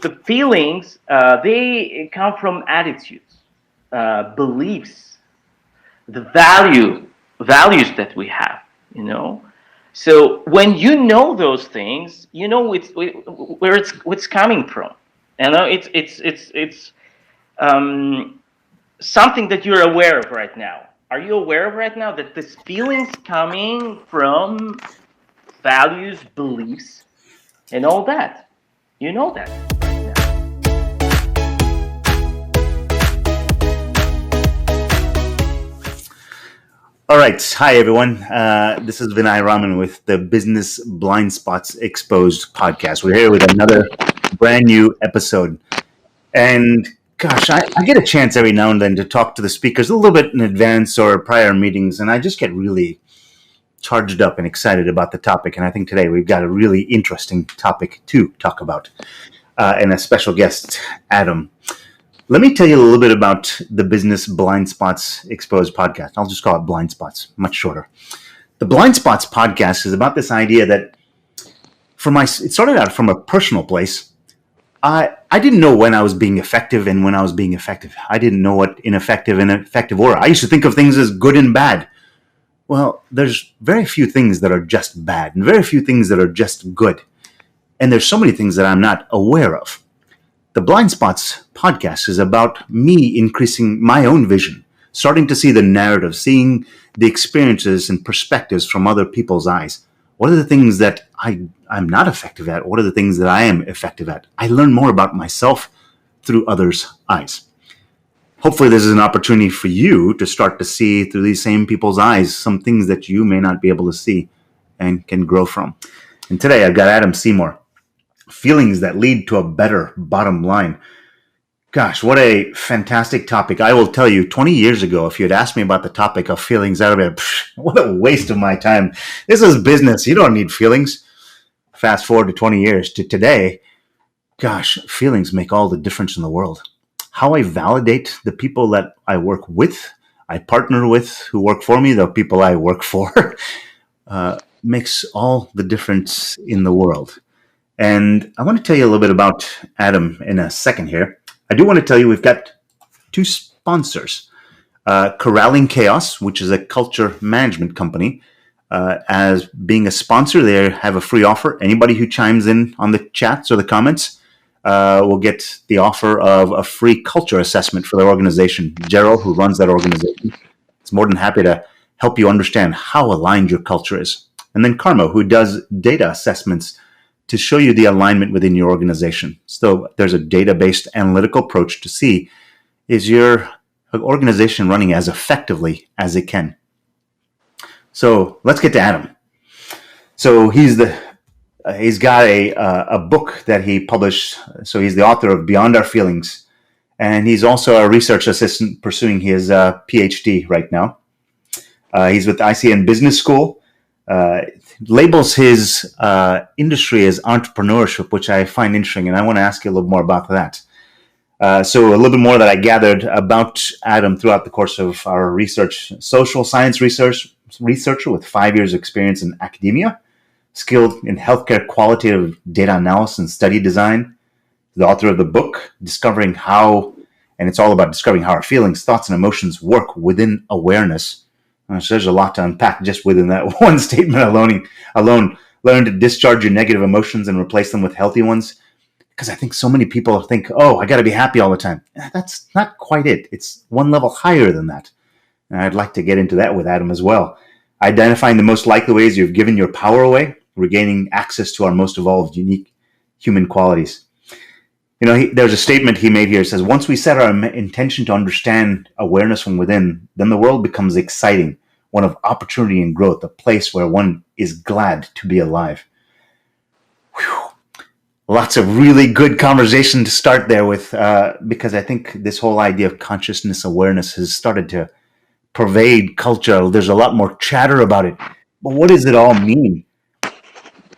the feelings, they come from attitudes, beliefs, the values that we have, you know. So when you know those things, you know where it's coming from. You know, it's something that you're aware of right now. Are you aware of right now that this feelings coming from values, beliefs, and all that? You know that right now. All right. Hi, everyone. This is Vinay Raman with the Business Blind Spots Exposed podcast. We're here with another brand new episode. And gosh, I get a chance every now and then to talk to the speakers a little bit in advance or prior meetings, and I just get really charged up and excited about the topic. And I think today we've got a really interesting topic to talk about, and a special guest, Adam. Let me tell you a little bit about the Business Blind Spots Exposed podcast. I'll just call it Blind Spots, much shorter. The Blind Spots podcast is about this idea that it started out from a personal place. I didn't know when I was being effective and when I was being effective. I didn't know what ineffective and effective were. I used to think of things as good and bad. Well, there's very few things that are just bad and very few things that are just good. And there's so many things that I'm not aware of. The Blind Spots podcast is about me increasing my own vision, starting to see the narrative, seeing the experiences and perspectives from other people's eyes. What are the things that I'm not effective at? What are the things that I am effective at? I learn more about myself through others' eyes. Hopefully this is an opportunity for you to start to see through these same people's eyes some things that you may not be able to see and can grow from. And today I've got Adam Seymour. Feelings that lead to a better bottom line. Gosh, what a fantastic topic. I will tell you, 20 years ago, if you had asked me about the topic of feelings, I would have been, what a waste of my time. This is business. You don't need feelings. Fast forward to 20 years to today. Gosh, feelings make all the difference in the world. How I validate the people that I work with, I partner with, who work for me, the people I work for, makes all the difference in the world. And I want to tell you a little bit about Adam in a second here. I do want to tell you we've got two sponsors. Corralling Chaos, which is a culture management company. As being a sponsor, they have a free offer. Anybody who chimes in on the chats or the comments will get the offer of a free culture assessment for their organization. Gerald, who runs that organization, is more than happy to help you understand how aligned your culture is. And then CAARMO, who does data assessments to show you the alignment within your organization. So there's a data-based analytical approach to see, is your organization running as effectively as it can? So let's get to Adam. So he's got a book that he published. So he's the author of Beyond Our Feelings. And he's also a research assistant pursuing his PhD right now. He's with ICN Business School. Labels his industry as entrepreneurship, which I find interesting, and I want to ask you a little more about that. So a little bit more that I gathered about Adam throughout the course of our research. Social science researcher with 5 years experience in academia, skilled in healthcare qualitative data analysis and study design, the author of the book, Discovering How, and it's all about discovering how our feelings, thoughts, and emotions work within awareness. So there's a lot to unpack just within that one statement alone. Learn to discharge your negative emotions and replace them with healthy ones. Because I think so many people think, oh, I got to be happy all the time. That's not quite it. It's one level higher than that. And I'd like to get into that with Adam as well. Identifying the most likely ways you've given your power away, regaining access to our most evolved, unique human qualities. You know, there's a statement he made here. It says, once we set our intention to understand awareness from within, then the world becomes exciting, one of opportunity and growth, a place where one is glad to be alive. Whew. Lots of really good conversation to start there with, because I think this whole idea of consciousness awareness has started to pervade culture. There's a lot more chatter about it. But what does it all mean?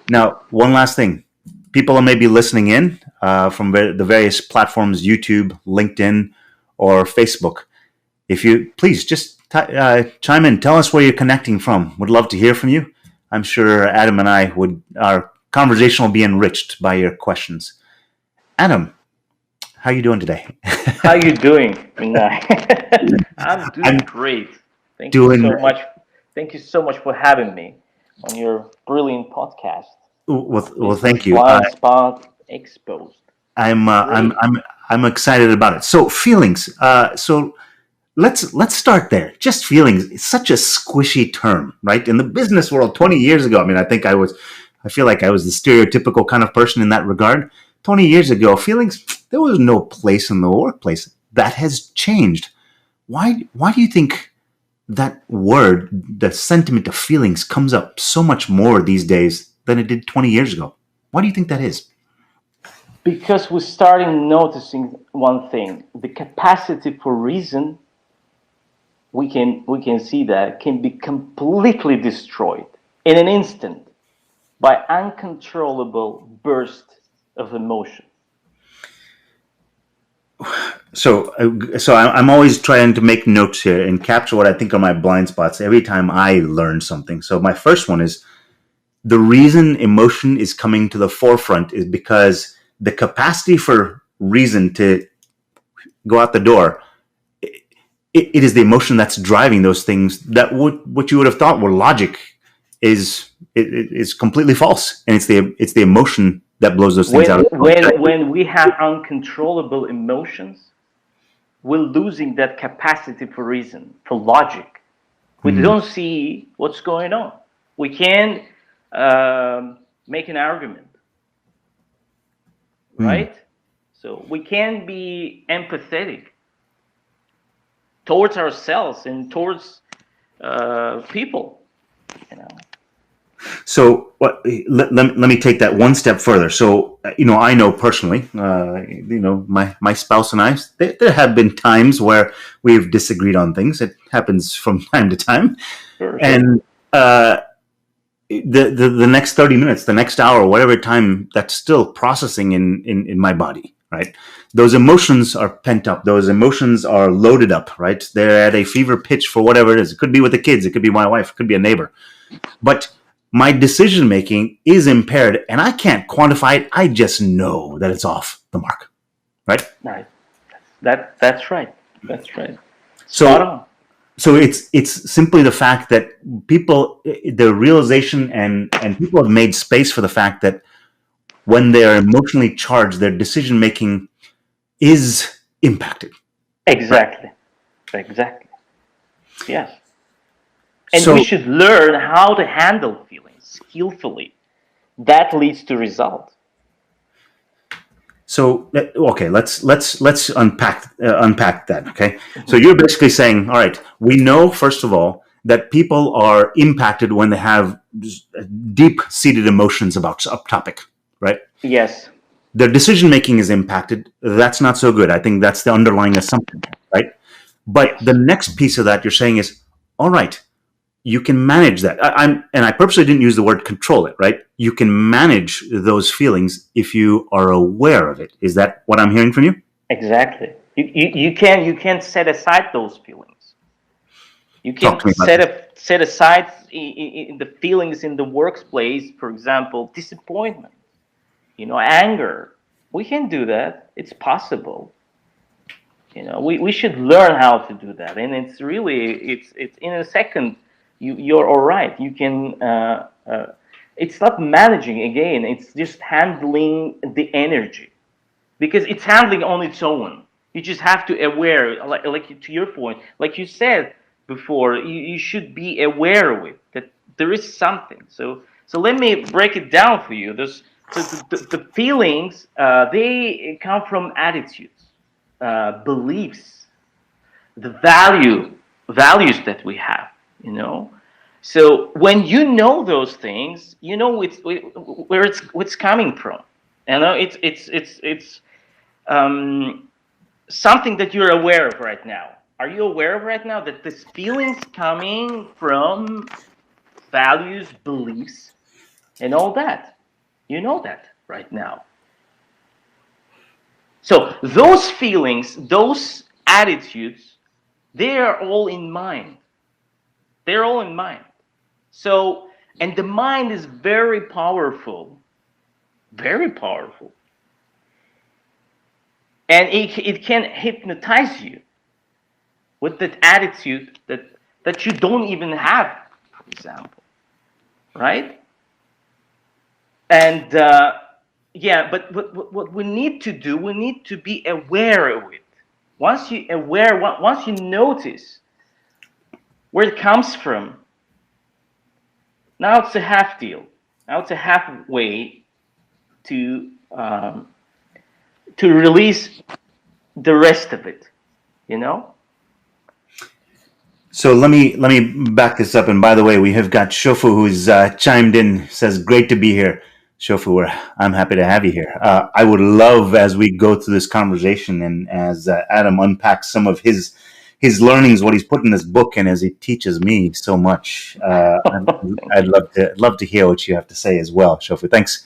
Now, one last thing. People are maybe listening in from the various platforms, YouTube, LinkedIn, or Facebook. If you please just chime in, tell us where you're connecting from. Would love to hear from you. I'm sure Adam and our conversation will be enriched by your questions. Adam, how you doing today? How you doing, Vinay? I'm doing I'm great. Thank you doing so much. Thank you so much for having me on your brilliant podcast, well. Business Thank you. Blind Spot Exposed. I'm uh, I'm Great. I'm I'm excited about it. So feelings. So let's start there. Just feelings. It's such a squishy term, right? In the business world, 20 years ago. I mean, I feel like I was the stereotypical kind of person in that regard. 20 years ago, feelings. There was no place in the workplace. That has changed. Why do you think that word, the sentiment of feelings, comes up so much more these days than it did 20 years ago? Why do you think that is? Because we're starting noticing one thing: the capacity for reason. We can see that can be completely destroyed in an instant by uncontrollable burst of emotion. So I'm always trying to make notes here and capture what I think are my blind spots every time I learn something. So my first one is the reason emotion is coming to the forefront is because the capacity for reason to go out the door, it is the emotion that's driving those things that what you would have thought were logic is completely false, and it's the emotion that blows those things when out of when when we have uncontrollable emotions, we're losing that capacity for reason, for logic. We the. don't see what's going on. We can make an argument, Hmm. right? So we can be empathetic towards ourselves and towards people, you know. So let me take that one step further. So, I know personally, my spouse and I, there have been times where we've disagreed on things. It happens from time to time. Sure, sure. And the next 30 minutes, the next hour, whatever time, that's still processing in my body, right? Those emotions are pent up. Those emotions are loaded up, right? They're at a fever pitch for whatever it is. It could be with the kids. It could be my wife. It could be a neighbor. But my decision making is impaired and I can't quantify it. I just know that it's off the mark, right? Right. That's right. That's right. Spot So on. it's simply the fact that people, the realization, and people have made space for the fact that when they're emotionally charged, their decision making is impacted, right? Exactly. Exactly. Yes. And we So should learn how to handle feelings skillfully. That leads to result. okay, let's unpack that. Okay, so Mhm. you're basically saying, all right, we know first of all that people are impacted when they have deep seated emotions about a topic, right? Yes. Their decision making is impacted. That's not so good. I think that's the underlying assumption, right? But the Yes. next piece of that you're saying is, all right, you can manage that. I purposely didn't use the word control it, right? You can manage those feelings if you are aware of it. Is that what I'm hearing from you? Exactly. You can set aside those feelings. You Talk to can me about this. set aside in the feelings in the workplace, for example, disappointment, anger. We can do that. It's possible. We should learn how to do that, and it's in a second. You're all right. You can. It's not managing again. It's just handling the energy because it's handling on its own. You just have to aware, like to your point, like you said before, you should be aware of it that there is something. So let me break it down for you. The feelings, they come from attitudes, beliefs, the values that we have. You know, so when you know those things, you know where it's coming from. You know, it's um, something that you're aware of right now. Are you aware of right now that this feelings coming from values, beliefs, and all that? You know that right now. So those feelings, those attitudes, they are all in mind. They're all in mind. So, and the mind is very powerful, very powerful. and it can hypnotize you with that attitude that you don't even have, for example, right? And yeah, but what we need to do, we need to be aware of it. Once you notice where it comes from, now it's a half deal. Now it's a halfway to release the rest of it, you know? So let me back this up. And by the way, we have got Shofu who's chimed in. Says, "Great to be here, Shofu. I'm happy to have you here. I would love as we go through this conversation and as Adam unpacks some of his learnings, what he's put in this book, and as he teaches me so much. I'd love to hear what you have to say as well, Shofu. Thanks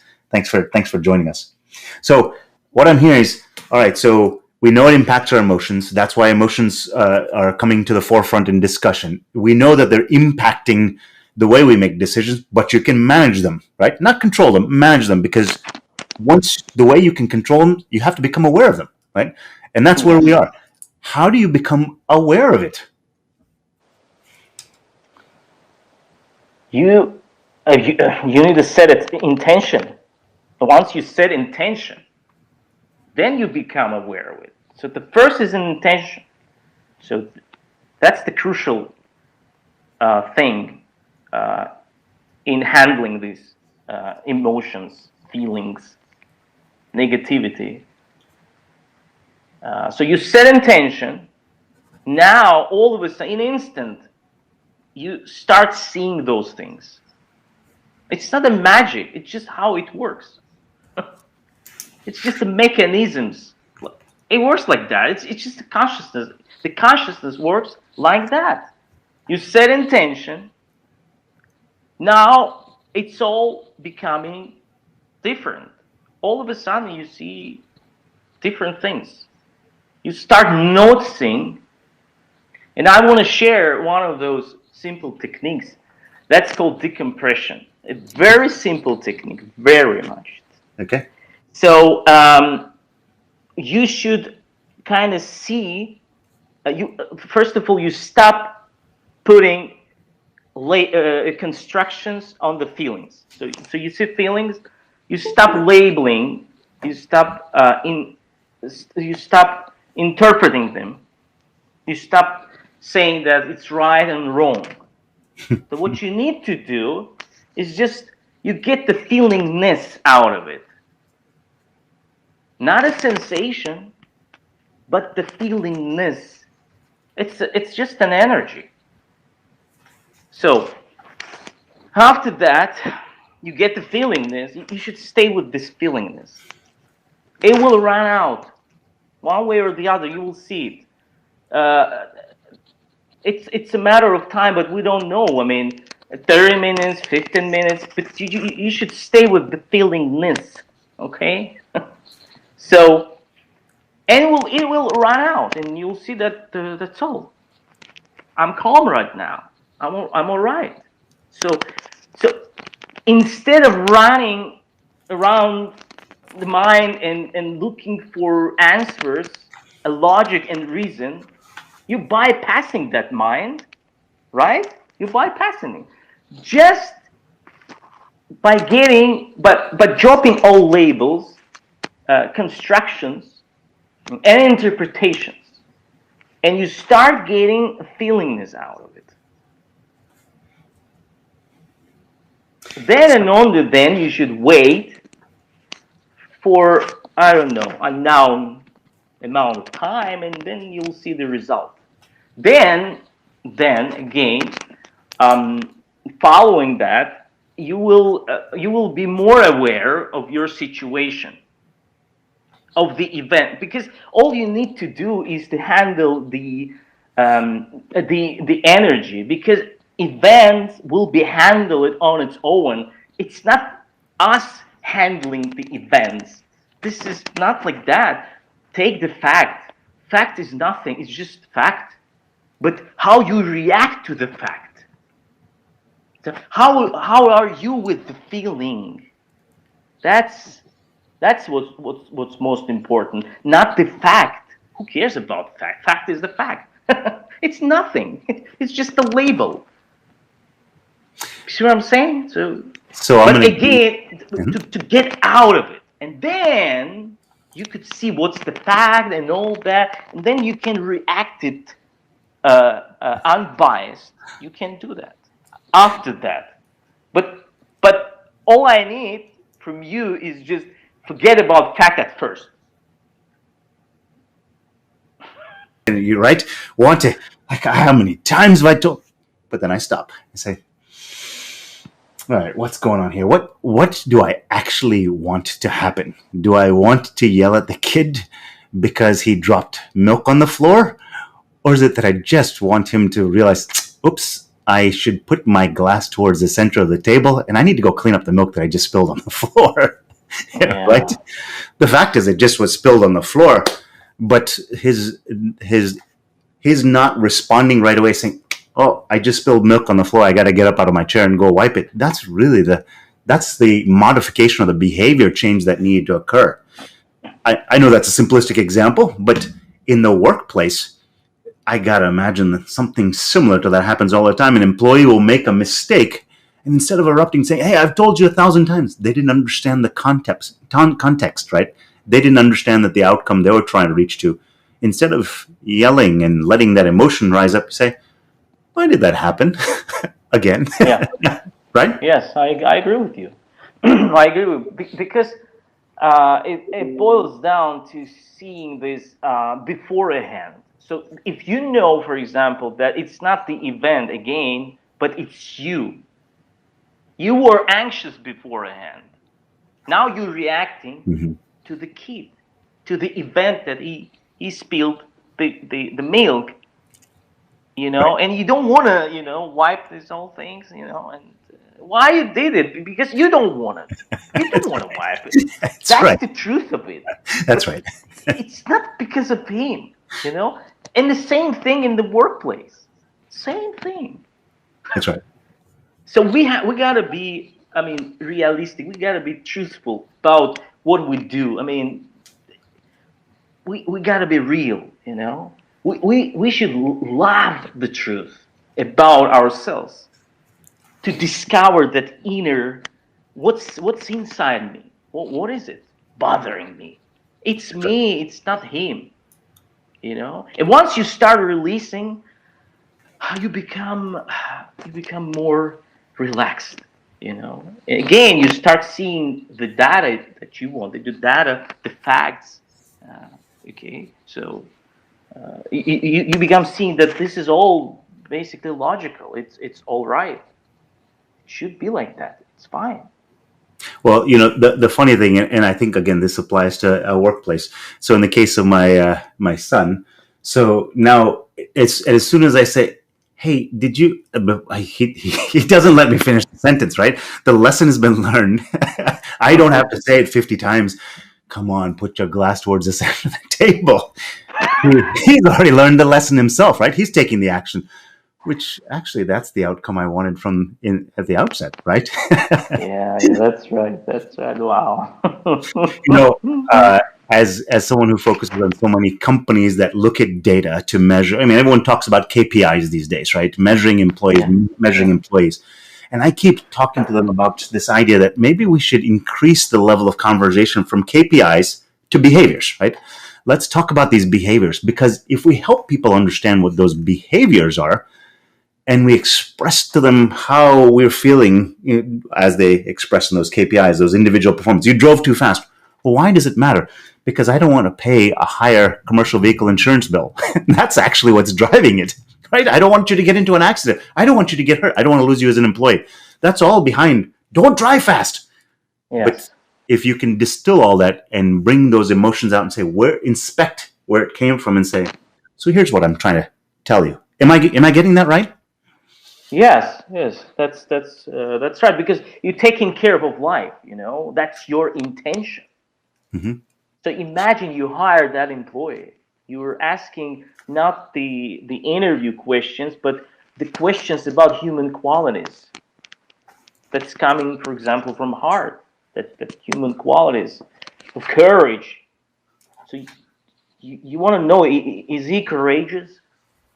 for joining us. So what I'm hearing is, all right. So we know it impacts our emotions. That's why emotions are coming to the forefront in discussion. We know that they're impacting the way we make decisions, but you can manage them, right? Not control them, manage them, because once the way you can control them, you have to become aware of them, right? And that's where we Yes. are. How do you become aware of it? You need to set it intention. Once you set intention, then you become aware of it. So the first is an intention. So that's the crucial thing in handling these emotions, feelings, negativity. So you set intention. Now, all of a sudden, in an instant, you start seeing those things. It's not a magic. It's just how it works. It's just the mechanisms. It works like that. It's just the consciousness. The consciousness works like that. You set intention. Now it's all becoming different. All of a sudden you see different things. You start noticing, and I want to share one of those simple techniques. That's called decompression. A very simple technique, very much. Okay. So you should kind of see. You first of all, you stop putting constructions on the feelings. So you see feelings, you stop labeling, you stop you stop interpreting them, you stop saying that it's right and wrong. So what you need to do is just you get the feelingness out of it, not a sensation, but the feelingness. It's just an energy. So after that, you get the feelingness. You should stay with this feelingness. It will run out one way or the other. You will see it. It's a matter of time, but we don't know. I mean, 30 minutes, 15 minutes, but you should stay with the feelingness, okay? So, and it will run out, and you'll see that that's all. I'm calm right now. I'm all right. So instead of running around the mind and looking for answers, a logic and reason, you bypassing that mind, right? You're bypassing it. Just by dropping all labels, constructions, and interpretations, and you start getting a feelingness out of it. Then and only then you should wait for, I don't know, a known amount of time, and then you'll see the result. Then again, um, following that, you will be more aware of your situation, of the event, because all you need to do is to handle the energy, because events will be handled on its own. It's not us handling the events. This is not like that. Take the fact. Fact is nothing. It's just fact. But how you react to the fact. So how are you with the feeling? That's That's what's most important, not the fact. Who cares about fact? Fact is the fact. It's nothing. It's just a label. See what I'm saying? So I'm But going to. again, to get out of it, and then you could see what's the fact and all that, and then you can react it unbiased. You can do that after that. But all I need from you is just forget about fact at first. You're right. Want to, like, how many times have I told? But then I stop. I say, all right, what's going on here? What do I actually want to happen? Do I want to yell at the kid because he dropped milk on the floor? Or is it that I just want him to realize, oops, I should put my glass towards the center of the table and I need to go clean up the milk that I just spilled on the floor? Right? Yeah. The fact is, it just was spilled on the floor, but he's not responding right away, saying, "Oh, I just spilled milk on the floor. I got to get up out of my chair and go wipe it." That's the modification of the behavior change that needed to occur. I know that's a simplistic example, but in the workplace, I gotta imagine that something similar to that happens all the time. An employee will make a mistake, and instead of erupting, saying, "Hey, I've told you 1,000 times," they didn't understand the context, right? They didn't understand that the outcome they were trying to reach to. Instead of yelling and letting that emotion rise up, say, "Why did that happen again?" Yeah. Right? Yes, I agree with you. I agree with because it boils down to seeing this beforehand. So if you know, for example, that it's not the event again, but it's you. You were anxious beforehand. Now you're reacting Mm-hmm. to the kid, to the event that he spilled the milk, Right. and you don't want to, wipe these whole things, and why you did it? Because you don't want it. You don't want to wipe it. That's That's right. the truth of it. That's But right. it's not because of him, you know. And the same thing in the workplace. Same thing. That's right. So we gotta be, I mean, realistic. We gotta be truthful about what we do. I mean, we gotta be real, we should love the truth about ourselves, to discover that inner, what's inside me. What is it bothering me? It's That's right. me, it's not him. And once you start releasing, you become more relaxed. Again, you start seeing the data that you want, the data, the facts. uh, okay, so you become seeing that this is all basically logical. It's all right. It should be like that. It's fine. Well, the funny thing, and I think again this applies to a workplace. So in the case of my son, so now it's as soon as I say, "Hey, did you?" He doesn't let me finish the sentence. Right, the lesson has been learned. I don't have to say it 50 times. Come on, put your glass towards the center of the table. He's already learned the lesson himself, right? He's taking the action, which actually that's the outcome I wanted from in at the outset, right? Yeah, yeah, that's right. That's right. Wow. you know, uh, as someone who focuses on so many companies that look at data to measure. I mean, everyone talks about KPIs these days, right? Yeah, Measuring yeah, employees. And I keep talking to them about this idea that maybe we should increase the level of conversation from KPIs to behaviors, right? Let's talk about these behaviors, because if we help people understand what those behaviors are, and we express to them how we're feeling, as they express in those KPIs, those individual performance. You drove too fast. Well, why does it matter? Because I don't want to pay a higher commercial vehicle insurance bill. That's actually what's driving it, right? I don't want you to get into an accident. I don't want you to get hurt. I don't want to lose you as an employee. That's all behind. Don't drive fast. But yes. if you can distill all that and bring those emotions out and say, inspect where it came from and say, so here's what I'm trying to tell you. Am I getting that right? Yes, yes, that's right. Because you're taking care of life. That's your intention. Mm-hmm. So imagine you hire that employee. You were asking not the interview questions, but the questions about human qualities. That's coming, for example, from heart. That human qualities. of courage. So you want to know, is he courageous?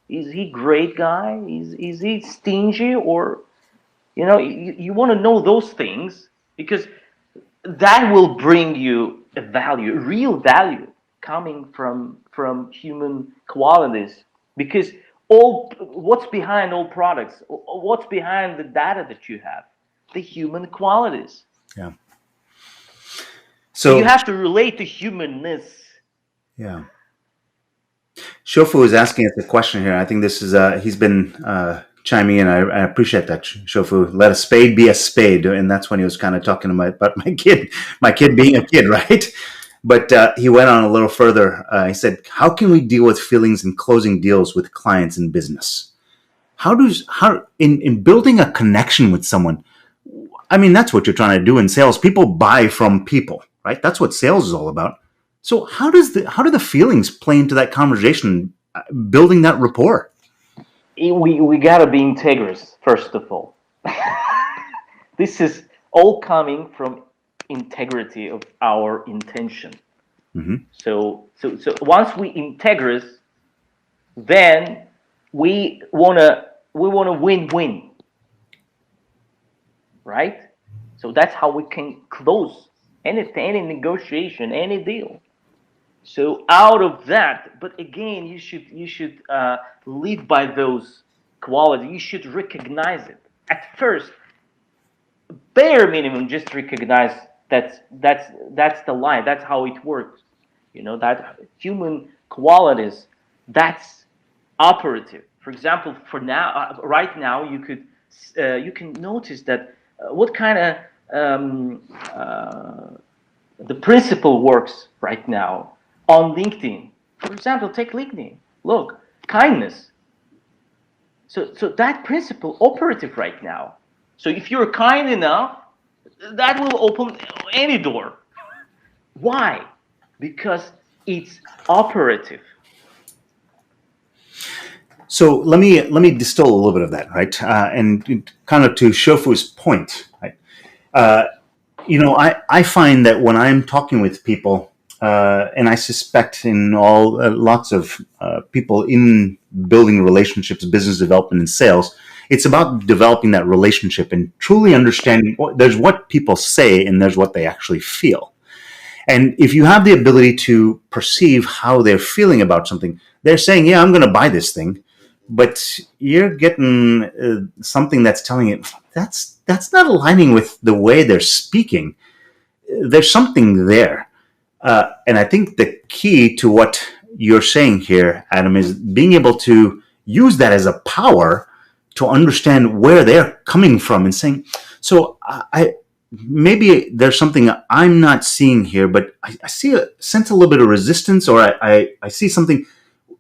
Is he great guy? Is he stingy? Or, you want to know those things, because that will bring you a value, a real value, coming from human qualities. Because all what's behind all products, what's behind the data that you have, the human qualities. Yeah. So you So, have to relate to humanness. yeah. Shofu is asking us a question here. I think this is, he's been chiming in. I appreciate that, Shofu. Let a spade be a spade. And that's when he was kind of talking about my kid being a kid, right? But he went on a little further. He said, how can we deal with feelings in closing deals with clients in business? In building a connection with someone, I mean, that's what you're trying to do in sales. People buy from people, right? That's what sales is all about. So how do the feelings play into that conversation, building that rapport? We gotta be integrous, first of all. This is all coming from integrity of our intention. Mm-hmm. So once we integrous, then we wanna win-win, right? So that's how we can close any negotiation, any deal. So out of that, but again, you should live by those qualities. You should recognize it at first. Bare minimum, just recognize that's the line. That's how it works. That human qualities. That's operative. For example, for now, right now, you can notice that what kind of the principle works right now on LinkedIn. For example, take LinkedIn. Look, kindness. So that principle operative right now. So if you're kind enough, that will open any door. Why? Because it's operative. So let me distill a little bit of that, right? And kind of to Shofu's point, right? I find that when I'm talking with people, and I suspect in all lots of people in building relationships, business development, and sales, it's about developing that relationship and truly understanding. There's what people say, and there's what they actually feel. And if you have the ability to perceive how they're feeling about something, they're saying, "Yeah, I'm going to buy this thing," but you're getting something that's telling you that's not aligning with the way they're speaking. There's something there. And I think the key to what you're saying here, Adam, is being able to use that as a power to understand where they're coming from and saying, so I maybe there's something I'm not seeing here, but I sense a little bit of resistance, or I see something.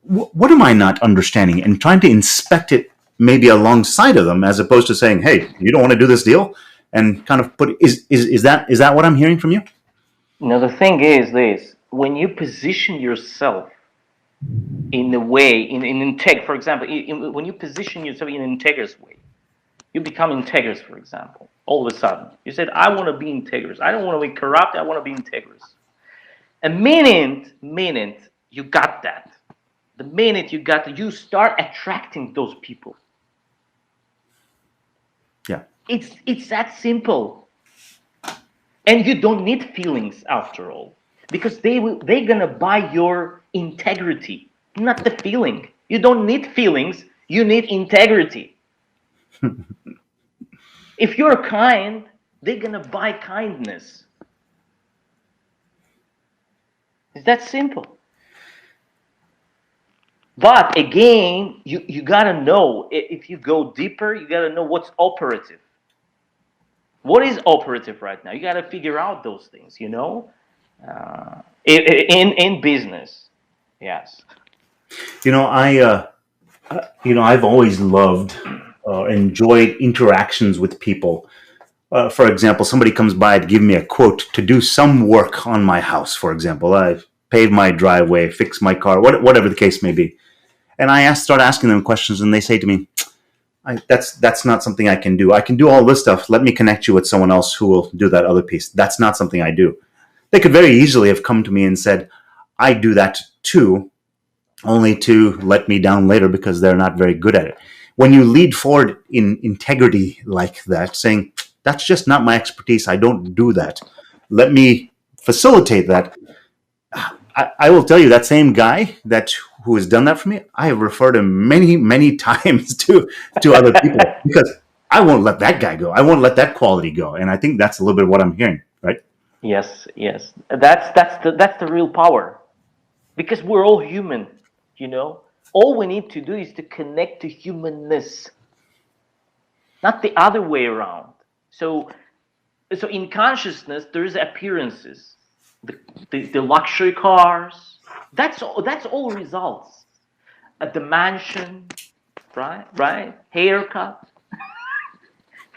What am I not understanding? And trying to inspect it maybe alongside of them, as opposed to saying, hey, you don't want to do this deal, and kind of put, is that what I'm hearing from you? Now the thing is this: when you position yourself in a way, for example, when you position yourself in an integrous way, you become integrous. For example, all of a sudden, you said, "I want to be integrous. I don't want to be corrupt. I want to be integrous." A minute you got that. The minute you got that, you start attracting those people. Yeah. It's that simple. And you don't need feelings after all, because they're gonna buy your integrity, not the feeling. You don't need feelings, you need integrity. If you're kind, they're gonna buy kindness. It's that simple. But again, you gotta know, if you go deeper, you gotta know what's operative. What is operative right now? You gotta figure out those things, in business. Yes. I've always loved, enjoyed interactions with people. For example, somebody comes by to give me a quote to do some work on my house. For example, I pave my driveway, fix my car, whatever the case may be. And I start asking them questions, and they say to me, that's not something I can do. I can do all this stuff. Let me connect you with someone else who will do that other piece. That's not something I do. They could very easily have come to me and said, I do that too, only to let me down later because they're not very good at it. When you lead forward in integrity like that, saying, that's just not my expertise, I don't do that, let me facilitate that. I will tell you, that same guy that who has done that for me, I have referred him many, many times to other people because I won't let that guy go. I won't let that quality go. And I think that's a little bit of what I'm hearing, right? Yes, yes. That's the real power. Because we're all human, you know. All we need to do is to connect to humanness, not the other way around. So in consciousness, there's appearances, the luxury cars. That's all results. At the mansion, right, haircut.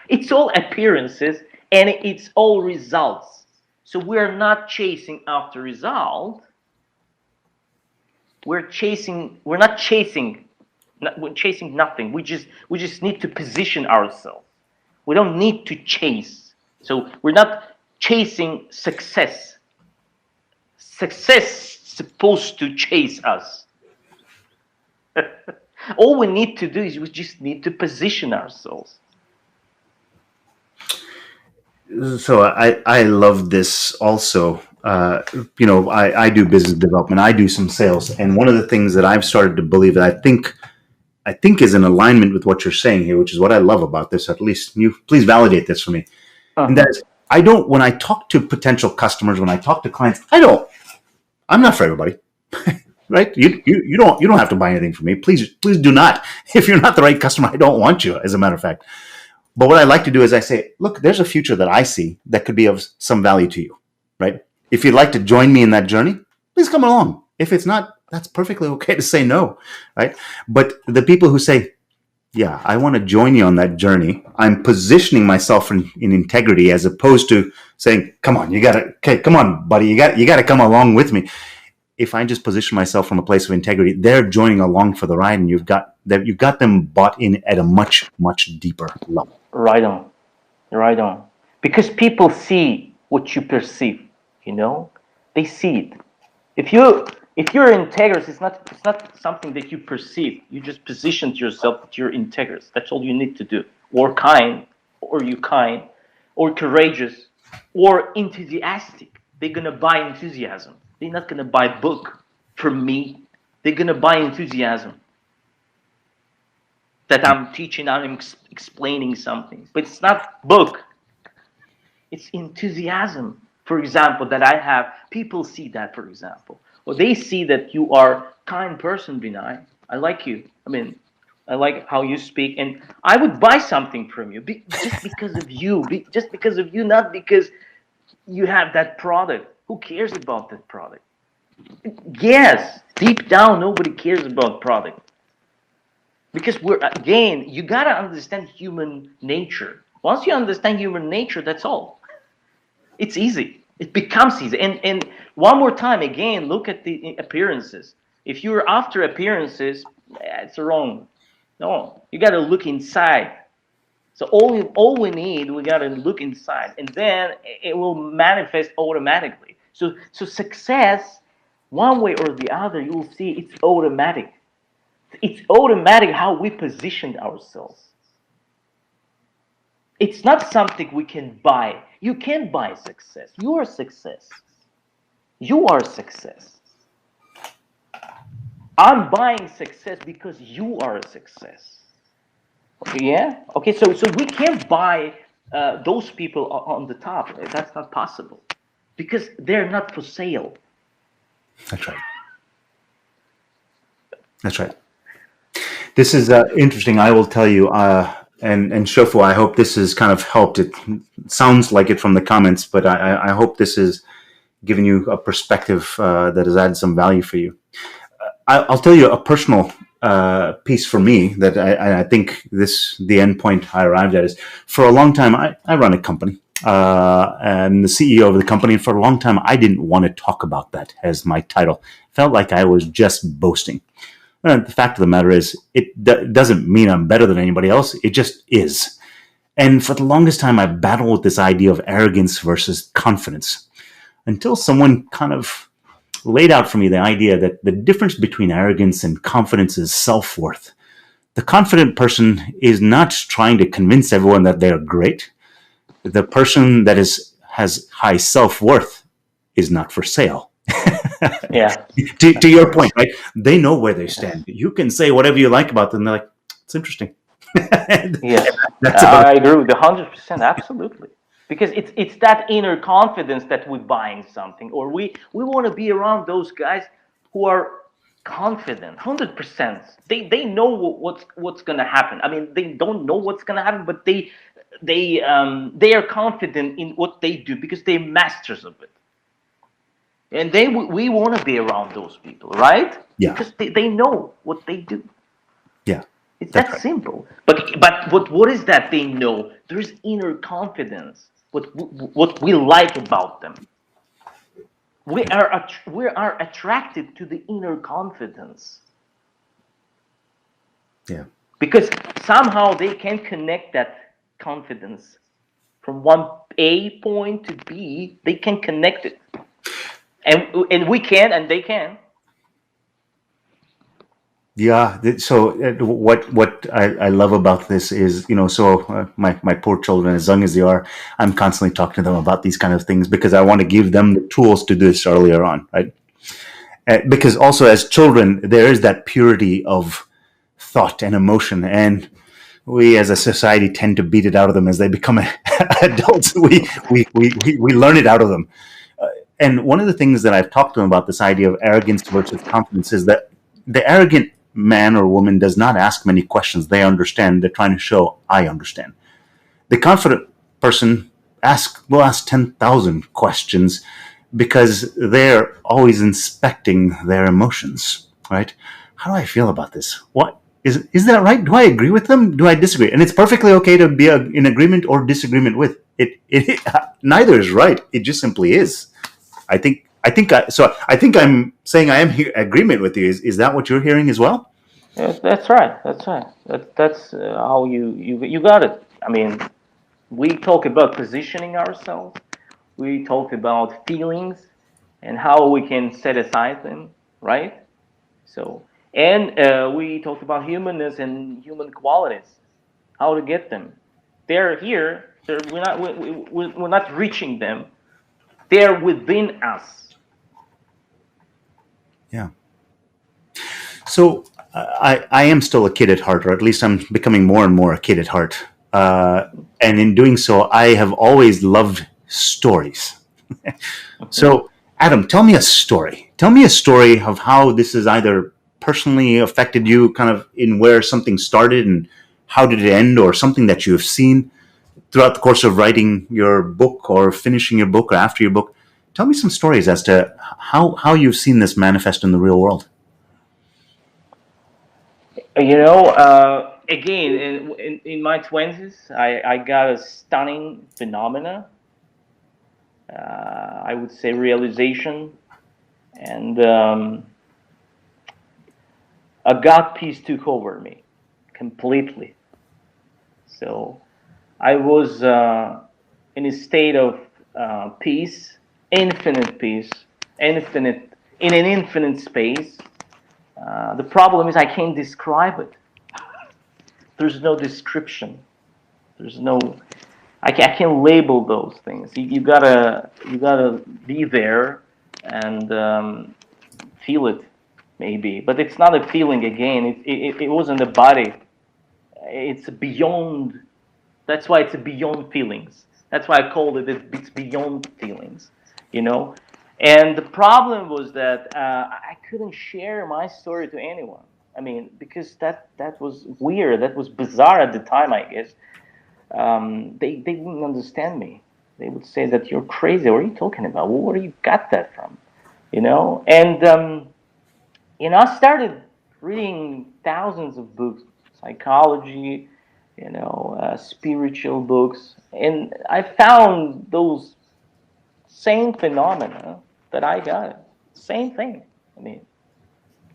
It's all appearances, and it's all results. So we're not chasing after result. We're not chasing nothing. We just need to position ourselves. We don't need to chase. So we're not chasing success. Success is supposed to chase us. All we need to do is we just need to position ourselves. So I love this also. I do business development. I do some sales. And one of the things that I've started to believe that I think is in alignment with what you're saying here, which is what I love about this, at least you please validate this for me. And that is, when I talk to potential customers, when I talk to clients, I'm not for everybody. Right? You don't have to buy anything from me. Please do not. If you're not the right customer, I don't want you, as a matter of fact. But what I like to do is I say, look, there's a future that I see that could be of some value to you, right? If you'd like to join me in that journey, please come along. If it's not, that's perfectly okay to say no, right? But the people who say, yeah, I want to join you on that journey, I'm positioning myself in integrity as opposed to saying, come on, come on, buddy, you got to come along with me. If I just position myself from a place of integrity, they're joining along for the ride, and you've got them bought in at a much, much deeper level. Right on. Right on. Because people see what you perceive, you know? They see it. If you're integrous, it's not something that you perceive. You just positioned yourself that you're integrous. That's all you need to do. Or kind, or courageous, or enthusiastic. They're gonna buy enthusiasm. They're not gonna buy book from me. They're gonna buy enthusiasm. That I'm teaching, I'm explaining something. But it's not book. It's enthusiasm. For example, that I have, people see that, for example. Or they see that you are a kind person, Vinay. I like you. I mean, I like how you speak. And I would buy something from you just because of you. Just because of you, not because you have that product. Who cares about that product? Yes, deep down, nobody cares about product. Because you gotta understand human nature. Once you understand human nature, that's all. It's easy. It becomes easy. And one more time, again, look at the appearances. If you're after appearances, it's wrong. No, you gotta look inside. So all we need, we gotta look inside, and then it will manifest automatically. So success, one way or the other, you will see it's automatic. It's automatic how we positioned ourselves. It's not something we can buy. You can't buy success. You are success. You are success. I'm buying success because you are a success. Okay, yeah? Okay, so we can't buy those people on the top. That's not possible. Because they're not for sale. That's right. That's right. This is interesting. I will tell you, and Shofu, I hope this has kind of helped. It sounds like it from the comments, but I hope this has given you a perspective that has added some value for you. I'll tell you a personal piece for me that I think the end point I arrived at is, for a long time, I run a company. And the CEO of the company, for a long time, I didn't want to talk about that as my title. Felt like I was just boasting. And the fact of the matter is, it doesn't mean I'm better than anybody else. It just is. And for the longest time, I battled with this idea of arrogance versus confidence. until someone kind of laid out for me the idea that the difference between arrogance and confidence is self-worth. The confident person is not trying to convince everyone that they're great. The person that has high self-worth is not for sale. Yeah. To your point, right? They know where they stand. You can say whatever you like about them. They're like, it's interesting. Yes, That's about I agree with 100%. Absolutely, because it's that inner confidence that we're buying something, or we want to be around those guys who are confident, 100%. They know what's gonna happen. I mean, they don't know what's gonna happen, but they are confident in what they do because they're masters of it, and we want to be around those people, right? yeah, Because they know what they do. yeah. It's That's that right. simple. But what is that they know? There's inner confidence. What we like about them. We are attracted to the inner confidence Yeah. because somehow they can connect that confidence from one A point to B. They can connect it, and we can, and they can. Yeah. So what I love about this is, so my poor children, as young as they are, I'm constantly talking to them about these kind of things because I want to give them the tools to do this earlier on, right? Because also as children, there is that purity of thought and emotion, and we as a society tend to beat it out of them as they become adults. We learn it out of them. And one of the things that I've talked to them about, this idea of arrogance versus confidence, is that the arrogant man or woman does not ask many questions. They understand. They're trying to show, I understand. The confident person will ask 10,000 questions because they're always inspecting their emotions, right? How do I feel about this? What is that right? Do I agree with them? Do I disagree? And it's perfectly okay to be in agreement or disagreement with it. Neither is right. It just simply is. I think I'm saying I am agreement with you. Is that what you're hearing as well? Yes, that's right. That's right. That's how you got it. I mean, we talk about positioning ourselves. We talk about feelings and how we can set aside them, right? So, and we talked about humanness and human qualities, how to get them. They're here. We're not reaching them. They're within us. Yeah. So I am still a kid at heart, or at least I'm becoming more and more a kid at heart. And in doing so, I have always loved stories. Mhm. So, Adam, tell me a story. Tell me a story of how this has either personally affected you, kind of in where something started and how did it end, or something that you have seen throughout the course of writing your book or finishing your book or after your book. Tell me some stories as to how you've seen this manifest in the real world. Again, in my 20s, I got a stunning phenomena. I would say realization, and a God peace took over me completely. So I was in a state of peace, infinite in an infinite space. The problem is I can't describe it. There's no description. There's no. I can't label those things. You gotta be there and feel it, maybe. But it's not a feeling again. It wasn't a body. It's beyond. That's why it's beyond feelings. That's why I called it. It's beyond feelings. You know. And the problem was that I couldn't share my story to anyone. I mean, because that was weird. That was bizarre at the time, I guess. They wouldn't understand me. They would say that you're crazy. What are you talking about? Where do you got that from? And I started reading thousands of books, psychology, spiritual books, and I found those same phenomena that I got. Same thing. I mean,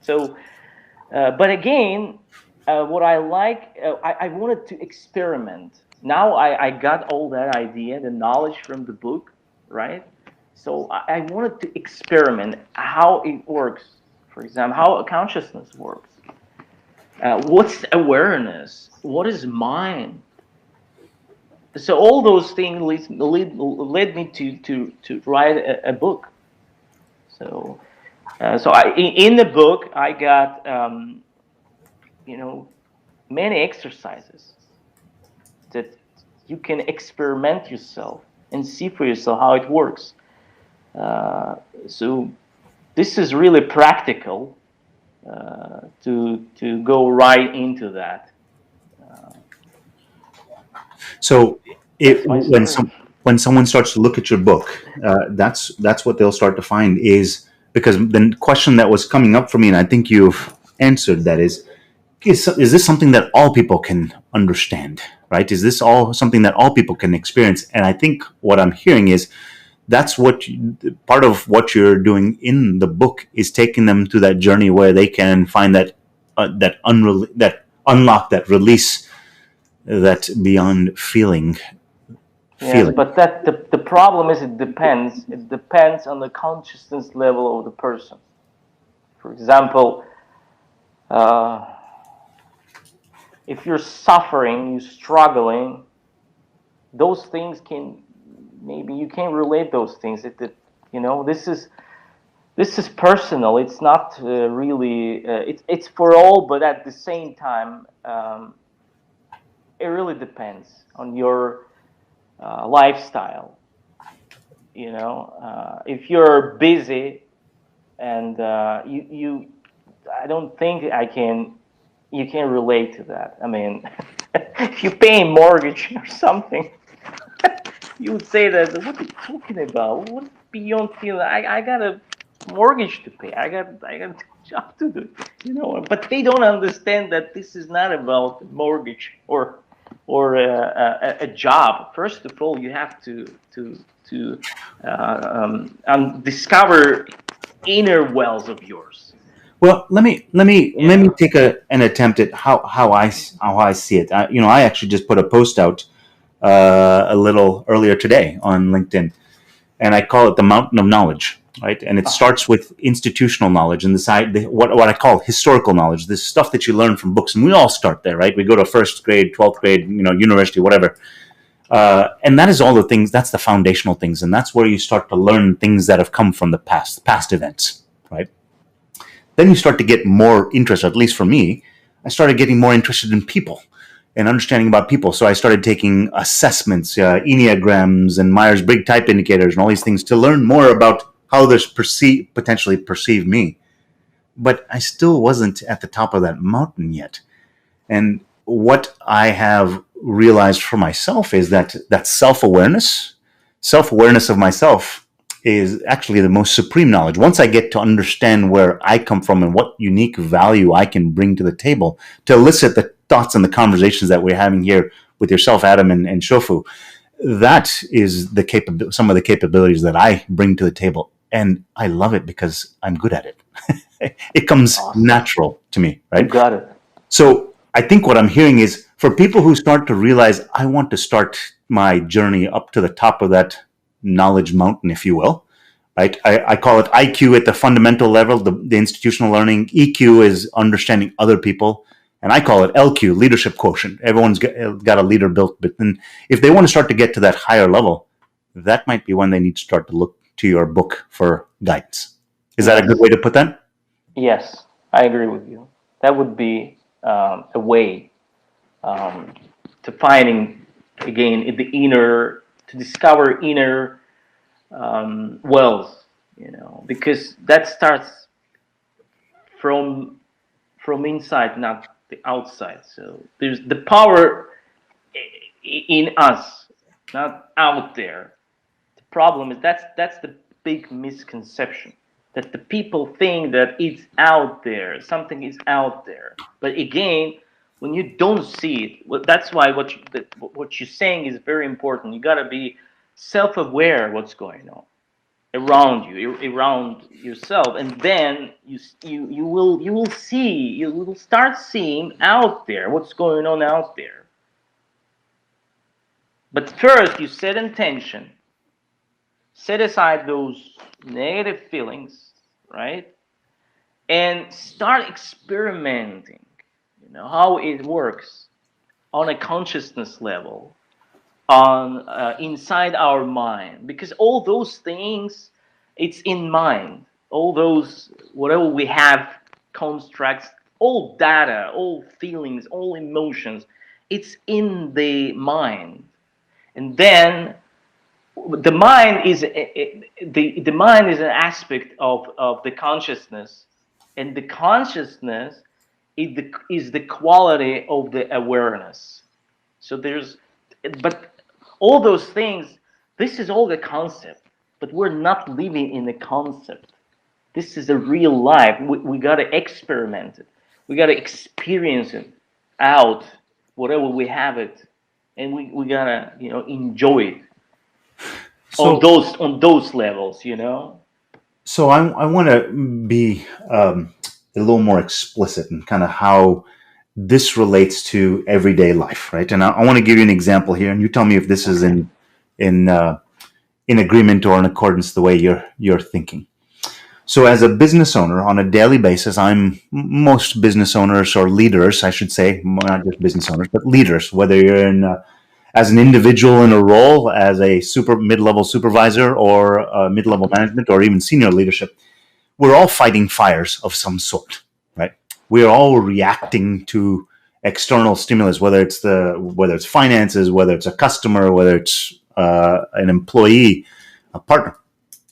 so, but again, what I like, I wanted to experiment. Now I got all that idea, the knowledge from the book, right? So I wanted to experiment how it works. For example, how consciousness works. What's awareness? What is mind? So all those things led me to write a book. So in the book I got you know many exercises that you can experiment yourself and see for yourself how it works. So this is really practical to go right into that. So That's my story. when someone starts to look at your book, that's what they'll start to find is because the question that was coming up for me, and I think you've answered that is this something that all people can understand, right? Is this all something that all people can experience? And I think what I'm hearing is that's part of what you're doing in the book is taking them through that journey where they can find that unlock, that release, that beyond Yes, feeling. but the problem is it depends. It depends on the consciousness level of the person. For example, uh, if you're suffering, you're struggling, those things can maybe you can't relate those things. This is personal. It's not really. It's for all, but at the same time, it really depends on your lifestyle. If you're busy and I don't think you can relate to that. I mean, if you pay a mortgage or something, you would say that, what are you talking about? What beyond feeling? I got a mortgage to pay. I got a job to do. But they don't understand that this is not about mortgage or a job. First of all, you have to discover inner wells of yours. Well, let me Yeah. take an attempt at how I see it. I actually just put a post out a little earlier today on LinkedIn, and I call it the mountain of knowledge, right? And it Uh-huh. starts with institutional knowledge and what I call historical knowledge, this stuff that you learn from books, and we all start there, right? We go to first grade, 12th grade, university, whatever, and that is all the things. That's the foundational things, and that's where you start to learn things that have come from the past events, right? Then you start to get more interest, at least for me. I started getting more interested in people and understanding about people. So I started taking assessments, enneagrams, and Myers Briggs type indicators, and all these things to learn more about how others potentially perceive me. But I still wasn't at the top of that mountain yet. And what I have realized for myself is that self awareness of myself is actually the most supreme knowledge. Once I get to understand where I come from and what unique value I can bring to the table to elicit the thoughts and the conversations that we're having here with yourself, Adam, and Shofu, that is some of the capabilities that I bring to the table. And I love it because I'm good at it. It comes Awesome. natural to me, You right? got it. So I think what I'm hearing is for people who start to realize I want to start my journey up to the top of that knowledge mountain, if you will, right? I call it IQ at the fundamental level, the institutional learning. EQ is understanding other people. And I call it LQ, leadership quotient. Everyone's got a leader built. But then if they want to start to get to that higher level, that might be when they need to start to look to your book for guidance. Is that a good Yes. way to put that? Yes, I agree with you. That would be a way um, to finding again in the inner to discover inner wells. Because that starts from inside, not the outside. So there's the power in us, not out there. The problem is that's the big misconception that the people think that it's out there, something is out there. But again, when you don't see it, that's why what you're saying is very important. You got to be self-aware what's going on around you, around yourself, and then you will start seeing out there what's going on out there. But first, you set intention. set aside those negative feelings, right? And start experimenting, how it works on a consciousness level, on inside our mind, because all those things, it's in mind. All those, whatever we have, constructs, all data, all feelings, all emotions, it's in the mind. And then the mind is the mind is an aspect of the consciousness, and the consciousness is the quality of the awareness. So there's, but all those things, this is all the concept, but we're not living in the concept. This is a real life. We got to experiment it. We got to experience it out, whatever we have it, and we got to, enjoy it on So, those levels. so I want to be a little more explicit in kind of how this relates to everyday life, right? And I want to give you an example here, and you tell me if this is Okay. in uh, in agreement or in accordance the way you're thinking. So, as a business owner, on a daily basis, most business owners or leaders, I should say, not just business owners, but leaders, whether you're in as an individual in a role as a mid-level supervisor or mid-level management or even senior leadership, we're all fighting fires of some sort, right? We're all reacting to external stimulus, whether it's finances, whether it's a customer, whether it's an employee, a partner.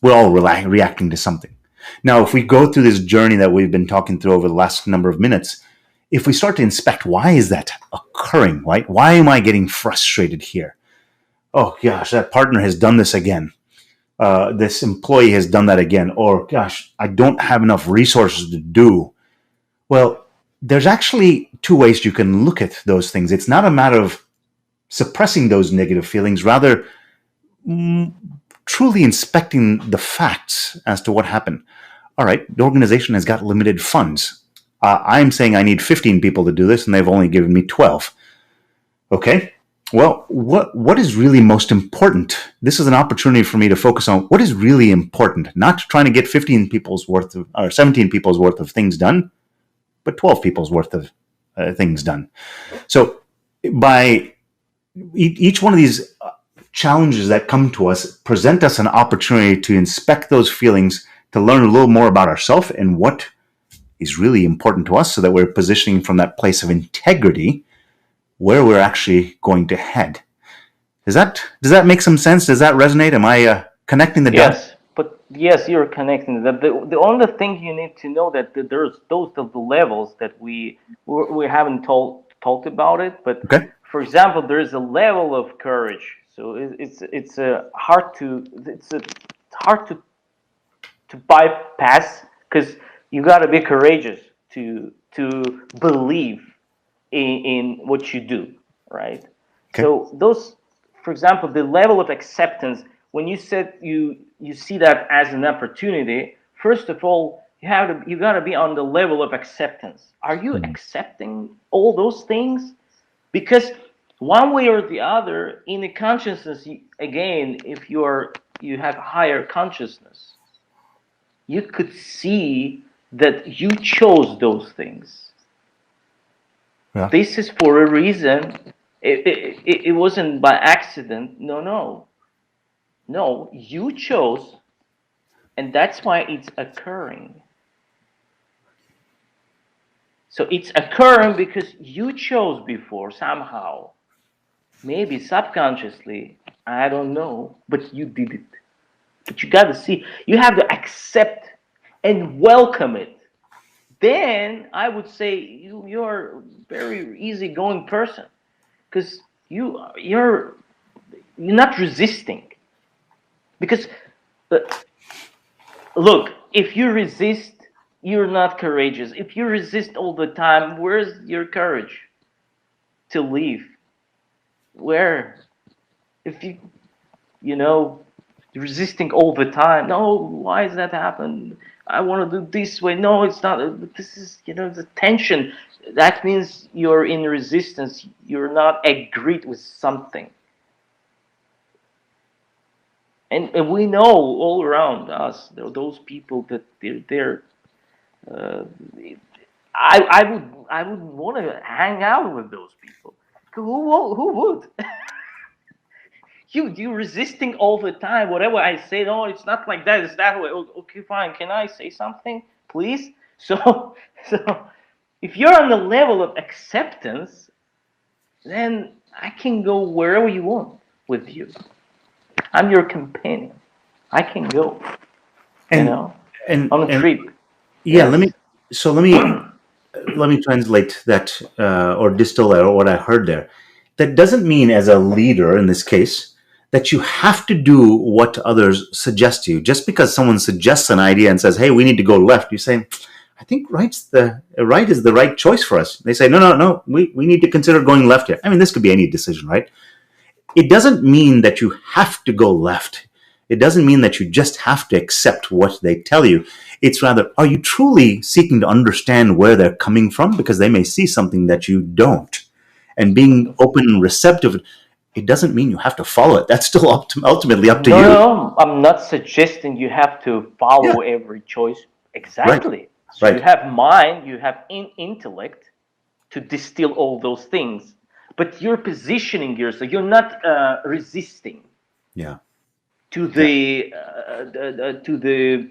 We're all reacting to something. Now, if we go through this journey that we've been talking through over the last number of minutes, if we start to inspect why is that occurring, right? Why am I getting frustrated here? Oh gosh, that partner has done this again. This employee has done that again. Or gosh, I don't have enough resources to do. Well, there's actually two ways you can look at those things. It's not a matter of suppressing those negative feelings, rather truly inspecting the facts as to what happened. All right, the organization has got limited funds. I'm saying I need 15 people to do this, and they've only given me 12. Okay, well, what is really most important? This is an opportunity for me to focus on what is really important, not trying to get 15 people's worth of, or 17 people's worth of things done, but 12 people's worth of things done. So by each one of these challenges that come to us present us an opportunity to inspect those feelings, to learn a little more about ourselves and what is really important to us, so that we're positioning from that place of integrity where we're actually going to head. Does that make some sense? Does that resonate? Am I connecting the dots? Yes, but yes, you're connecting. The only thing you need to know that there's those of the levels that we haven't talked about it. But Okay. for example, there is a level of courage. So it's a hard to bypass, because you got to be courageous to believe in what you do, right? Okay. So those, for example, the level of acceptance, when you said you see that as an opportunity, first of all, you got to be on the level of acceptance. Are you Mm. accepting all those things? Because one way or the other, in the consciousness, again, if you have higher consciousness, you could see that you chose those things. Yeah. This is for a reason. It wasn't by accident. No, you chose, and that's why it's occurring. So it's occurring because you chose before somehow, maybe subconsciously, I don't know, but you did it. But you got to see, you have to accept and welcome it. Then I would say you're a very easygoing person, because you're not resisting. Because uh, look, if you resist, you're not courageous. If you resist all the time, where's your courage to leave? Where? If you know, resisting all the time. No, why does that happen? I want to do this way. No, it's not. This is, the tension. That means you're in resistance. You're not agreed with something. and we know all around us there are those people that they're uh, I would want to hang out with those people. Who would? You resisting all the time. Whatever I say, no, it's not like that. It's that way. Okay, fine. Can I say something, please? So, so if you're on the level of acceptance, then I can go wherever you want with you. I'm your companion. I can go, you And know, and on a and trip. yeah, Yes. let me translate that or distill that or what I heard there. That doesn't mean, as a leader in this case, that you have to do what others suggest to you. Just because someone suggests an idea and says, "Hey, we need to go left," you say, "I think right is the right choice for us." They say, "No, no, no, we need to consider going left here." I mean, this could be any decision, right? It doesn't mean that you have to go left. It doesn't mean that you just have to accept what they tell you. It's rather, are you truly seeking to understand where they're coming from? Because they may see something that you don't. And being open and receptive, it doesn't mean you have to follow it. That's still ultimately up to No, you. no, I'm not suggesting you have to Yeah, follow every choice right, exactly. So you right. have mind, you have intellect to distill all those things, but you're positioning yourself. You're not resisting Yeah, to yeah, the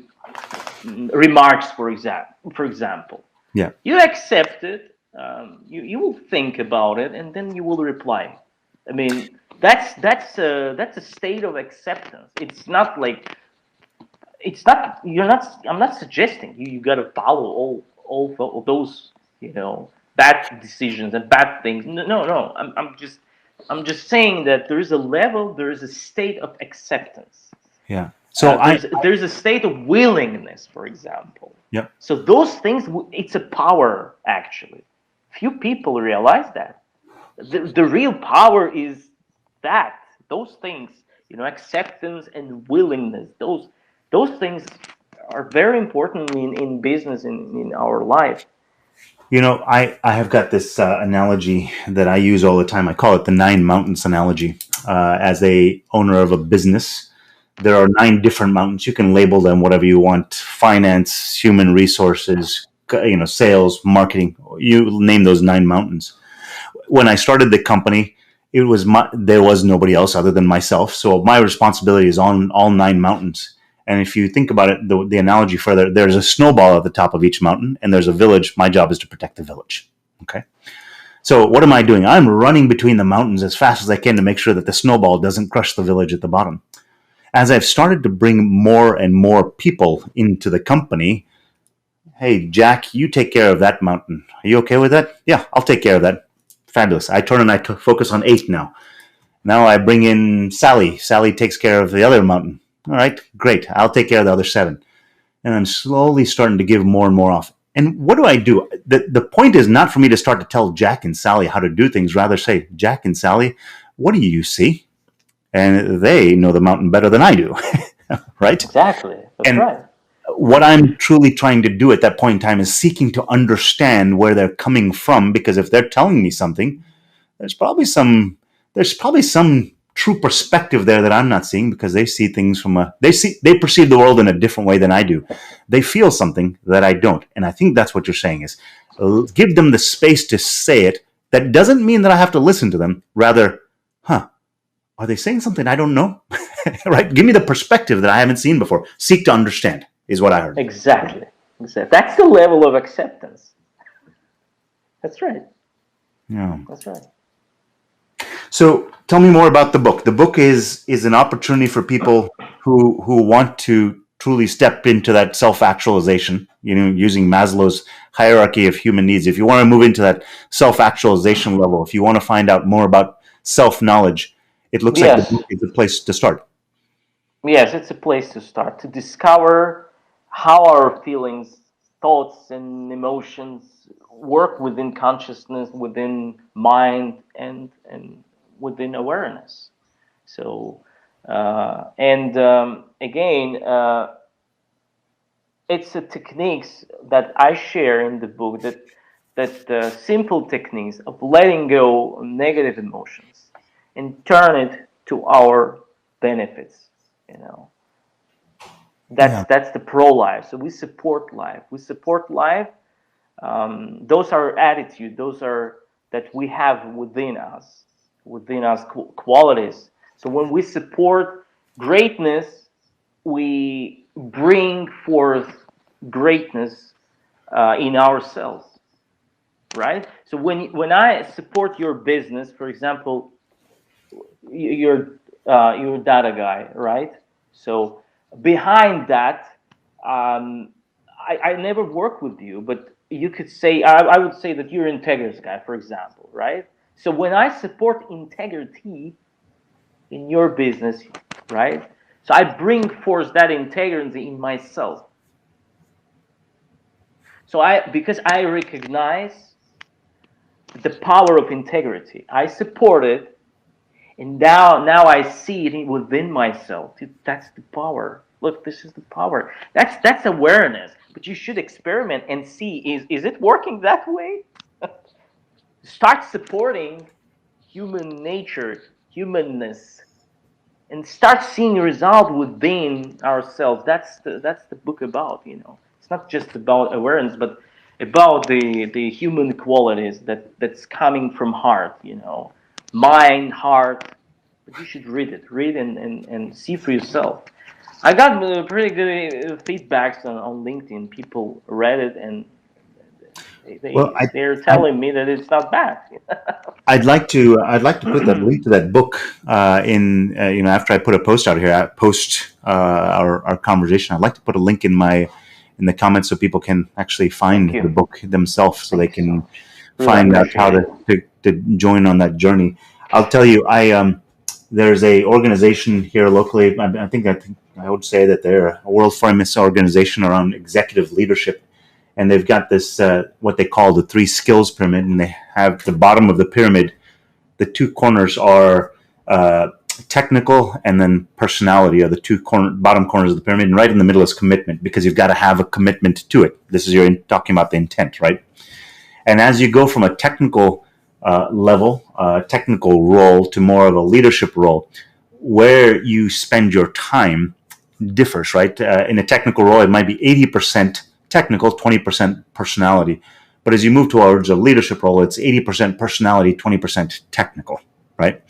remarks, for example. yeah. You accept it. You will think about it, and then you will reply. I mean, that's a state of acceptance. It's not like it's not you're not I'm not suggesting you got to follow all those bad decisions and bad things. No, no, no. I'm just saying that there is a level, there is a state of acceptance. Yeah. So There's a state of willingness, for example. yeah, So those things, it's a power actually. Few people realize that the real power is that those things, acceptance and willingness. Those things are very important in business in our life. I have got this analogy that I use all the time. I call it the nine mountains analogy. As a owner of a business, there are nine different mountains. You can label them whatever you want: finance, human resources, sales, marketing. You name those nine mountains. When I started the company, there was nobody else other than myself. So my responsibility is on all nine mountains. And if you think about it, the analogy further, there's a snowball at the top of each mountain, and there's a village. My job is to protect the village. Okay. So what am I doing? I'm running between the mountains as fast as I can to make sure that the snowball doesn't crush the village at the bottom. As I've started to bring more and more people into the company, hey, Jack, you take care of that mountain. Are you okay with that? Yeah, I'll take care of that. Fabulous. I turn and I focus on 8 now. Now I bring in Sally. Sally takes care of the other mountain. All right, great. I'll take care of the other 7. And I'm slowly starting to give more and more off. And what do I do? The point is not for me to start to tell Jack and Sally how to do things. Rather say, Jack and Sally, what do you see? And they know the mountain better than I do, right? Exactly. That's And right. what I'm truly trying to do at that point in time is seeking to understand where they're coming from. Because if they're telling me something, there's probably some true perspective there that I'm not seeing, because they see things they perceive the world in a different way than I do. They feel something that I don't. And I think that's what you're saying is give them the space to say it. That doesn't mean that I have to listen to them. Rather, are they saying something I don't know? Right? Give me the perspective that I haven't seen before. Seek to understand is what I heard. Exactly. Exactly. That's the level of acceptance. That's right. Yeah. That's right. So tell me more about the book. The book is an opportunity for people who want to truly step into that self-actualization, using Maslow's hierarchy of human needs. If you want to move into that self-actualization level, if you want to find out more about self-knowledge, it looks like the book Yes. is a place to start. Yes, it's a place to start to discover how our feelings, thoughts, and emotions work within consciousness, within mind, and within awareness. So, and again, it's the techniques that I share in the book that simple techniques of letting go of negative emotions and turn it to our benefits. You know, Yeah. that's the pro-life. So we support life. We support life. Those are attitude. Those are that we have within us qualities. So when we support greatness, we bring forth greatness in ourselves, right? So when I support your business, for example, you're data guy, right? So behind that, um, I never work with you, but you could say I would say that you're integrity guy, for example, right? So when I support integrity in your business, right? So I bring forth that integrity in myself. So because I recognize the power of integrity, I support it, and now I see it within myself. That's the power. Look, this is the power. That's awareness. But you should experiment and see, is it working that way? Start supporting human nature, humanness, and start seeing result within ourselves. That's the book about. It's not just about awareness, but about the human qualities that's coming from heart. Mind, heart. But you should read and see for yourself. I got pretty good feedbacks on LinkedIn. People read it, and Well, they're I telling me that it's not bad. I'd like to put that link to that book in after I put a post out here, I post our conversation. I'd like to put a link in the comments so people can actually Thank find the you. book themselves, so they Thank you so can much. Really find out how appreciate it. to join on that journey. I'll tell you, there's a organization here locally. I think I would say that they're a world famous organization around executive leadership, and they've got this what they call the three skills pyramid, and they have the bottom of the pyramid. The two corners are technical, and then personality are the bottom corners of the pyramid, and right in the middle is commitment, because you've got to have a commitment to it. This is talking about the intent, right? And as you go from a technical level, technical role, to more of a leadership role, where you spend your time differs, right? In a technical role, it might be 80% technical, 20% personality. But as you move towards a leadership role, it's 80% personality, 20% technical, right?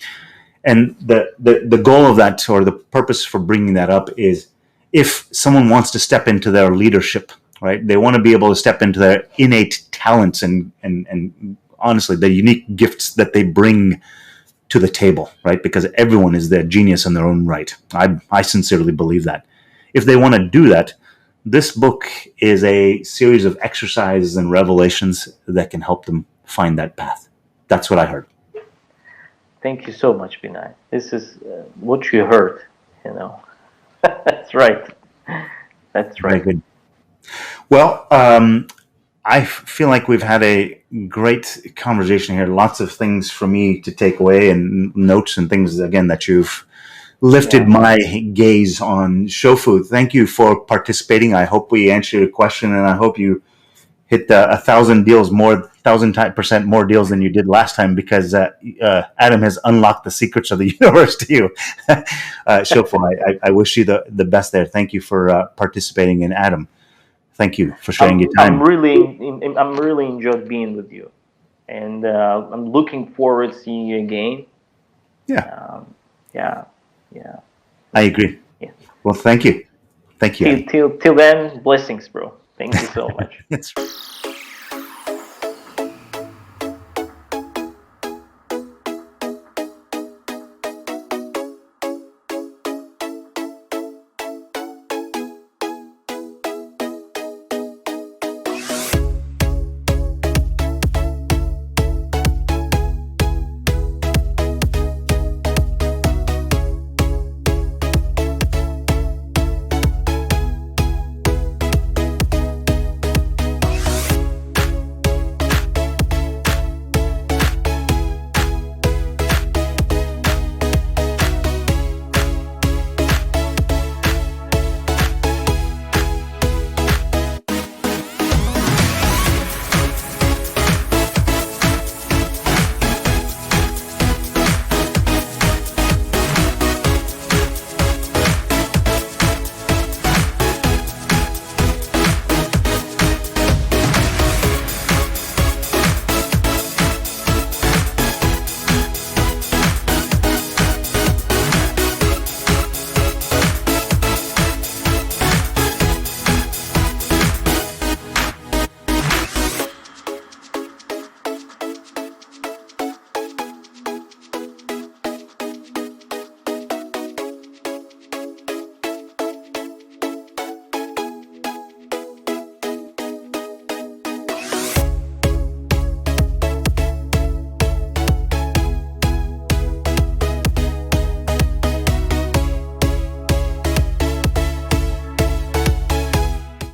And the goal of that, or the purpose for bringing that up, is if someone wants to step into their leadership, right, they want to be able to step into their innate talents and honestly, the unique gifts that they bring to the table, right? Because everyone is their genius in their own right. I sincerely believe that. If they want to do that, this book is a series of exercises and revelations that can help them find that path. That's what I heard. Thank you so much, Binay. This is what you heard. You know, that's right. That's Very right. good. Well, I feel like we've had a great conversation here. Lots of things for me to take away, and notes and things, again, that you've lifted Yeah. my gaze on show food. Thank you for participating. I hope we answered your question, and I hope you hit 1,000 deals more, 1,000% more deals than you did last time, because Adam has unlocked the secrets of the universe to you. Shofo, I wish you the best there. Thank you for participating, and Adam, thank you for sharing your I'm time. really enjoyed being with you, and I'm looking forward to seeing you again. Yeah, Yeah, yeah, I agree. yeah. Well, thank you. Thank you, Till Addy. till till then, blessings, bro. Thank you so much. That's